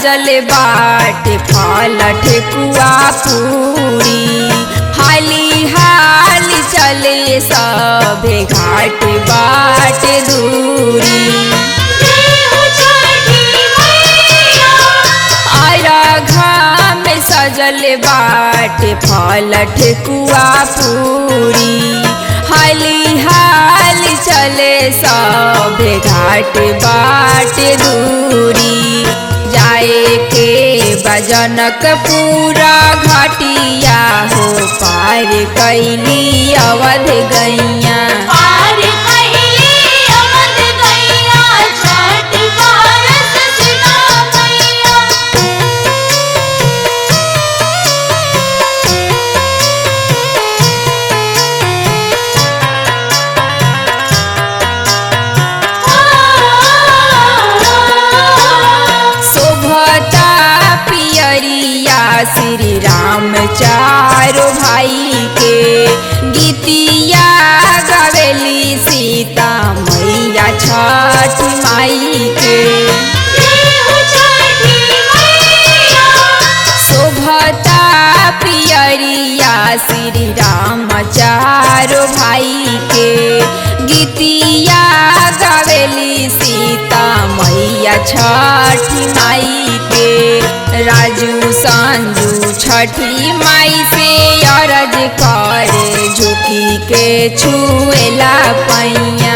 सजल बाट फल ठेकुआ पूरी हाली हाली चले सभे घाट बाट दूरी सजल बाट फल ठेकुआ पूरी हाली हाली चले सभे घाट बाट दूरी जाए के बजनक पूरा घाटिया हो पार कैली अवध गैया श्री राम चारों भाई के गीतिया गावेली सीता मैया छठ माई के शोभता पियरिया श्री राम चारों भाई के गीतिया गावेली सीता मैया छठ माई के राजू संजू छठी माई से अरज करे झुकी के छुएला पैया।